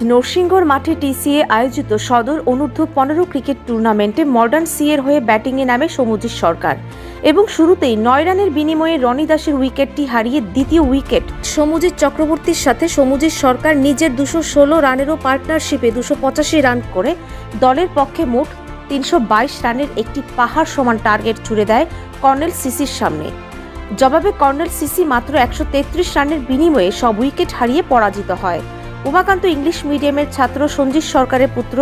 নরসিংগড় মাঠে টিসিএ আয়োজিত সদর অনূর্ধ্ব 15 ক্রিকেট টুর্নামেন্টে মডার্ন সিএর হয়ে ব্যাটিংয়ে নামে সৌম্যজিৎ সরকার এবং শুরুতেই 9 রানের বিনিময়ে রনি দাসের উইকেটটি হারিয়ে দ্বিতীয় উইকেট সৌম্যজিৎ চক্রবর্তীর সাথে সৌম্যজিৎ সরকার নিজের 216 রানেরও পার্টনারশিপে 285 রান করে দলের পক্ষে মোট 322 রানের একটি পাহাড় সমান টার্গেট ছুড়ে দেয় কর্নেল সিসির সামনে। জবাবে কর্নেল সিসি মাত্র 133 রানের বিনিময়ে সব উইকেট হারিয়ে পরাজিত হয়। উমাকান্ত ইংলিশ মিডিয়ামের ছাত্র সঞ্জিত সরকারের পুত্র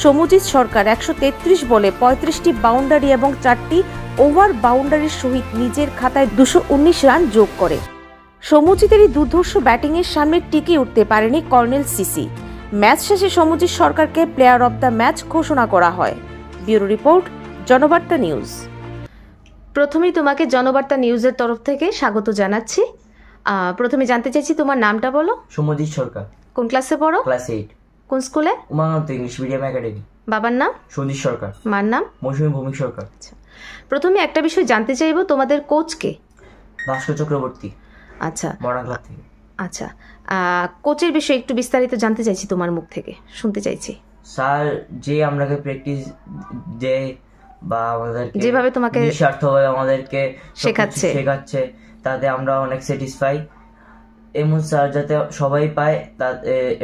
সৌম্যজিৎ সরকার 133 বলে 35টি বাউন্ডারি এবং 4টি ওভার বাউন্ডারির সহিত নিজের খাতায় 219 রান যোগ করে। সৌম্যজিতের এই দুর্ধর্ষ ব্যাটিংয়ের সামনে টিকে উঠতে পারেনি কর্নেল সিসি। ম্যাচ শেষে সৌম্যজিৎ সরকারকে প্লেয়ার অব দ্য ম্যাচ ঘোষণা করা হয়। Bureau report, Janabarta news. প্রথমেই তোমাকে জনবার্তা নিউজের তরফ থেকে স্বাগত জানাচ্ছি। প্রথমে জানতে চাইছি তোমার নামটা বলো। সৌম্যজিৎ সরকার। কোন ক্লাসে পড়ো? ক্লাস 8। কোন স্কুলে? Umakanta English medium academy. বাবার নাম? সঞ্জিত সরকার। মার নাম? মৌসুমী ভৌমিক সরকার। আচ্ছা, প্রথমে একটা বিষয় জানতে চাইবো, তোমাদের কোচ কে? ভাস্কর চক্রবর্তী। আচ্ছা, মডার্ন ক্লাব থেকে। আচ্ছা, কোচের বিষয়ে একটু বিস্তারিত জানতে চাইছি, তোমার মুখ থেকে শুনতে চাইছি। স্যার যে আমাদেরকে প্র্যাকটিস দেয় বা আমাদেরকে যেভাবে তোমাকে নিঃস্বার্থভাবে আমাদেরকে শেখাচ্ছে তাতে আমরা অনেক স্যাটিসফাই। এমন স্যার যাতে সবাই পায়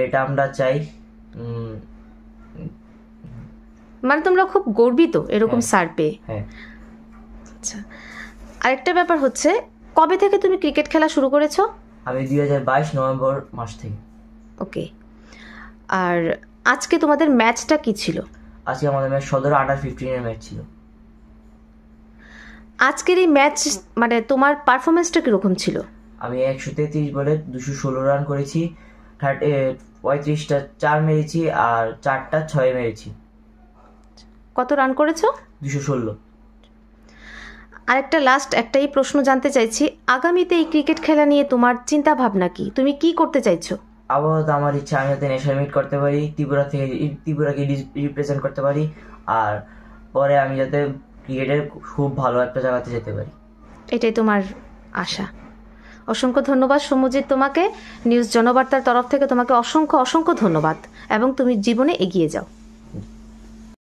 এটা আমরা চাই। মানে তোমরা খুব গর্বিত এরকম স্যার পেয়ে? হ্যাঁ। আচ্ছা, আরেকটা ব্যাপার হচ্ছে, কবে থেকে তুমি ক্রিকেট খেলা শুরু করেছো? আমি 2022 নভেম্বর মাস থেকে। ওকে, আর আজকে তোমাদের ম্যাচটা কি ছিল? আজকে আমাদের ম্যাচ সদর আন্ডার 15 এর ম্যাচ ছিল। আজকের এই ম্যাচ মানে তোমার পারফরমেন্সটা কিরকম ছিল? আমি 133 বলে 216 রান করেছি, 35টা 4 মেরেছি আর 4টা 6 মেরেছি। কত রান করেছো? 216। আরেকটা লাস্ট একটাই প্রশ্ন জানতে চাইছি, আগামীতে এই ক্রিকেট খেলা নিয়ে তোমার চিন্তা ভাবনা কি? তুমি কি করতে চাইছো? আপাতত আমার ইচ্ছা আমি যাতে ন্যাশনাল মিট করতে পারি, ত্রিপুরাকে রিপ্রেজেন্ট করতে পারি, আর পরে আমি যাতে ক্রিকেটের খুব ভালো একটা জায়গাতে যেতে পারি, এটাই তোমার আশা। অসংখ্য ধন্যবাদ সৌম্যজিৎ তোমাকে। নিউজ জনবার্তার তরফ থেকে তোমাকে অসংখ্য ধন্যবাদ এবং তুমি জীবনে এগিয়ে যাও।